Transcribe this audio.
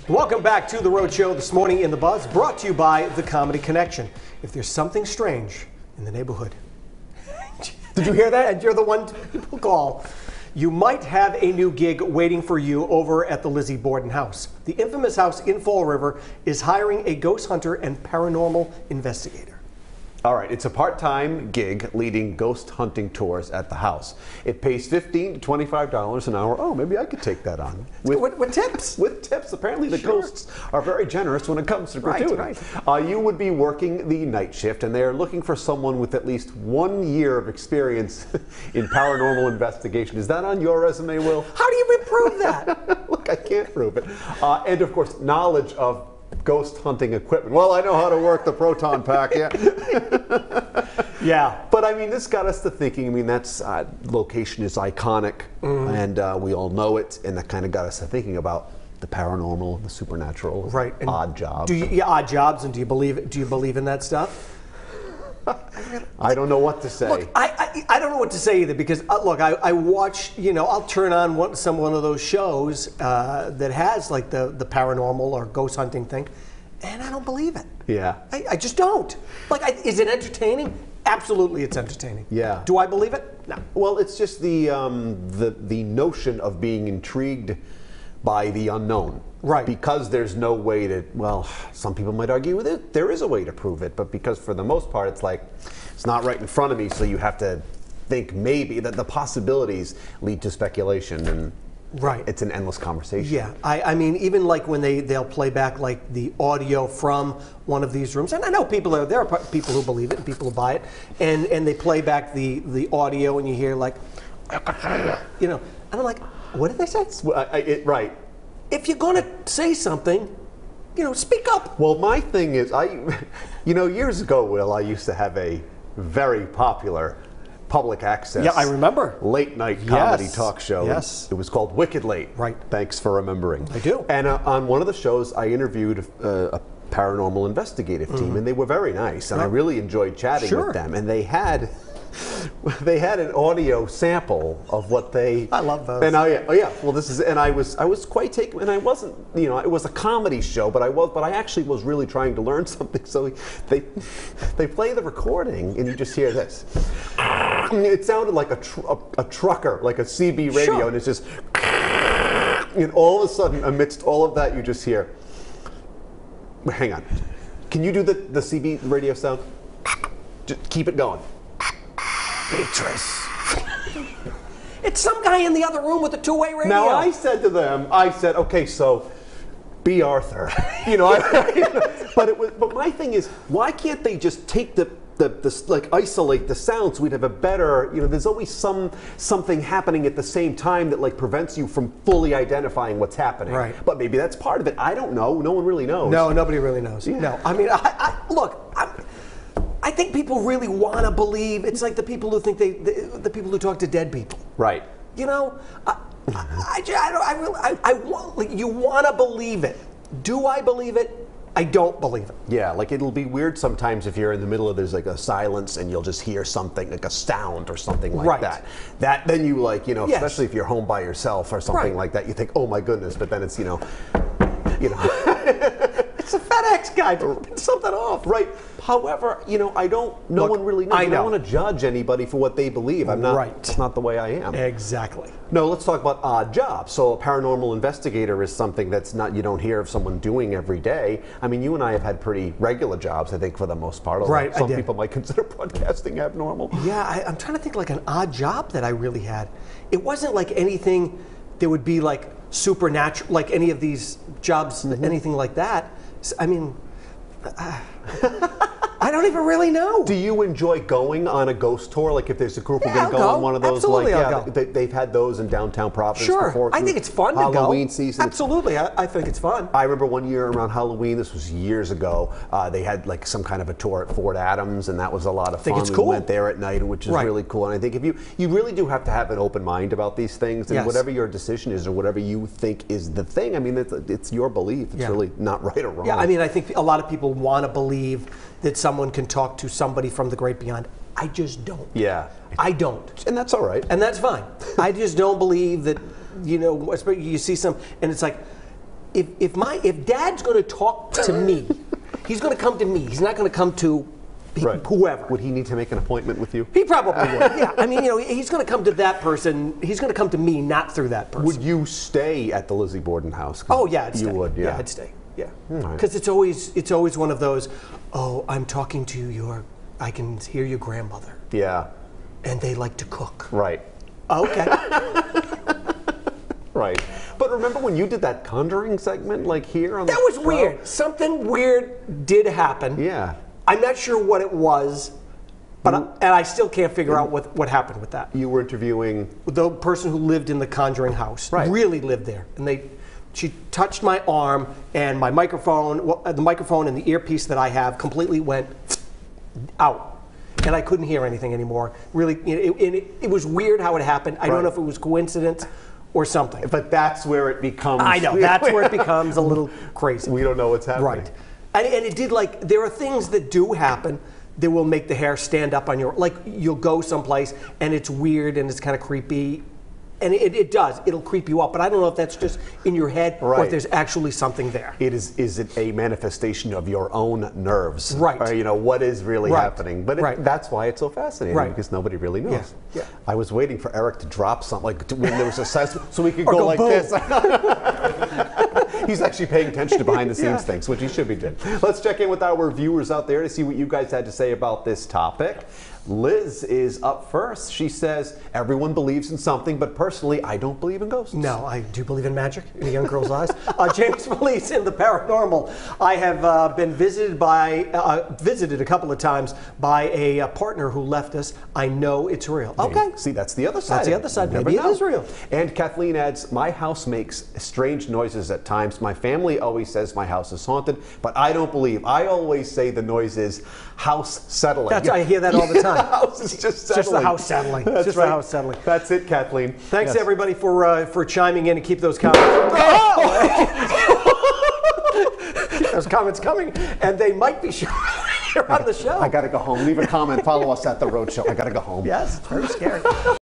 Welcome back to The Rhode Show this morning in The Buzz, brought to you by The Comedy Connection. If there's something strange in the neighborhood, did you hear that? And you're the one people call. You might have a new gig waiting for you over at the Lizzie Borden House. The infamous house in Fall River is hiring a ghost hunter and paranormal investigator. All right, it's a part-time gig leading ghost hunting tours at the house. It pays $15 to $25 an hour. Oh, maybe I could take that on. With tips? With tips. Apparently the ghosts are very generous when it comes to gratuity. Right. You would be working the night shift, and they are looking for someone with at least 1 year of experience in paranormal investigation. Is that on your resume, Will? How do you prove that? Look, I can't prove it. And of course, knowledge of ghost hunting equipment. Well, I know how to work the proton pack, yeah. Yeah. But I mean, this got us to thinking, I mean, that's, location is iconic, and we all know it, and that kind of got us to thinking about the paranormal, the supernatural, right. And odd jobs. Odd jobs, and do you believe in that stuff? I don't know what to say. Look, I don't know what to say either, because look, I watch, I'll turn on one of those shows that has like the paranormal or ghost hunting thing, and I don't believe it. Yeah. I just don't. Like, is it entertaining? Absolutely, it's entertaining. Yeah. Do I believe it? No. Well, it's just the notion of being intrigued by the unknown. Right. Because there's no way to, well, some people might argue with it, there is a way to prove it, but because for the most part it's like, it's not right in front of me, so you have to think maybe that the possibilities lead to speculation, and right. It's an endless conversation. Yeah, I mean, even like when they'll play back like the audio from one of these rooms, and I know there are people who believe it and people who buy it, and they play back the audio, and you hear like, and I'm like, what did they say? Right. If you're going to say something, speak up. Well, my thing is, years ago, Will, I used to have a very popular public access. Yeah, I remember. Late night comedy talk show. Yes. It was called Wicked Late. Right. Thanks for remembering. I do. And on one of the shows, I interviewed a paranormal investigative team, and they were very nice, and I really enjoyed chatting with them. And they had an audio sample of what they. I love those. And well, this is, and I was quite taken, and I wasn't, it was a comedy show, but I actually was really trying to learn something. So they play the recording, and you just hear this. It sounded like a trucker, like a CB radio, and it's just, and all of a sudden, amidst all of that, you just hear. Hang on, can you do the CB radio sound? Just keep it going. Beatrice. It's some guy in the other room with a two-way radio. Now I said to them, okay, so be Arthur. But my thing is, why can't they just take isolate the sound so we'd have a better, there's always something happening at the same time that like prevents you from fully identifying what's happening. Right. But maybe that's part of it. I don't know. No one really knows. No, nobody really knows. Yeah. No, I mean, I think people really want to believe. It's like the people who think the people who talk to dead people. Right. You want to believe it. Do I believe it? I don't believe it. Yeah, like it'll be weird sometimes if you're in the middle of there's like a silence and you'll just hear something like a sound or something like that. That then you especially if you're home by yourself or something like that, you think, oh my goodness, but then it's It's a FedEx guy. Put something off. Right. However, no one really knows. I don't want to judge anybody for what they believe. I'm not. Right. It's not the way I am. Exactly. No, let's talk about odd jobs. So a paranormal investigator is something that's not, you don't hear of someone doing every day. I mean, you and I have had pretty regular jobs, I think, for the most part. Right. Some people might consider broadcasting abnormal. Yeah, I'm trying to think like an odd job that I really had. It wasn't like anything that would be like supernatural, like any of these jobs, anything like that. I mean, I don't even really know. Do you enjoy going on a ghost tour? Like if there's a group who are going to go on one of those, absolutely, I'll go. They've had those in downtown Providence before. I think it's fun to go. Halloween season. Absolutely, I think it's fun. I remember one year around Halloween, this was years ago, they had like some kind of a tour at Fort Adams, and that was a lot of fun. I think it's cool. We went there at night, which is really cool. And I think if you really do have to have an open mind about these things, and whatever your decision is or whatever you think is the thing, I mean, it's your belief. It's really not right or wrong. Yeah, I mean, I think a lot of people want to believe that someone can talk to somebody from the great beyond. I just don't. Yeah. I don't. And that's all right. And that's fine. I just don't believe that, you see some, and it's like, if Dad's going to talk to me, he's going to come to me. He's not going to come to whoever. Would he need to make an appointment with you? He probably would. Yeah, I mean, he's going to come to that person. He's going to come to me, not through that person. Would you stay at the Lizzie Borden house? Oh yeah, I'd you stay. would. Yeah, I'd stay. Yeah, Right. because it's always one of those. Oh, I'm talking to I can hear your grandmother, Yeah. and they like to cook. Right. Okay. Right. But remember when you did that Conjuring segment, like here on That the was show? weird. Something weird did happen. Yeah. I'm not sure what it was, but and I still can't figure out what happened with that. You were interviewing. The person who lived in the Conjuring house Right. really lived there, and she touched my arm, and my microphone, the microphone and the earpiece that I have, completely went out, and I couldn't hear anything anymore. Really, it was weird how it happened. I don't know if it was coincidence or something. But that's where it becomes. I know that's where it becomes a little crazy. We don't know what's happening. Right. And it did, like, there are things that do happen that will make the hair stand up on your, like, you'll go someplace and it's weird and it's kind of creepy. And it does. It'll creep you up. But I don't know if that's just in your head or Right. if there's actually something there. Is it a manifestation of your own nerves? Right. Or, what is really Right. happening? But Right. that's why it's so fascinating, Right. because nobody really knows. Yeah. I was waiting for Eric to drop something, like when there was a so we could Or go go like boom. this. He's actually paying attention to behind the scenes things, which he should be doing. Let's check in with our viewers out there to see what you guys had to say about this topic. Liz is up first. She says, everyone believes in something, but personally, I don't believe in ghosts. No, I do believe in magic in a young girl's eyes. James believes in the paranormal. I have been visited a couple of times by a partner who left us. I know it's real. Okay. See, that's the other side. That's the of it. other side. You never Maybe it know. is real. And Kathleen adds, my house makes strange noises at times. My family always says my house is haunted, but I don't believe. I always say the noise is house settling. I hear that all the time. The house is just settling. Just the house settling. That's just right. the house settling. That's it, Kathleen. Thanks Yes. everybody for chiming in and keep those comments. Those comments coming, and they might be here on the show. I gotta go home. Leave a comment. Follow us at The Road Show. I gotta go home. Yes, it's very scary.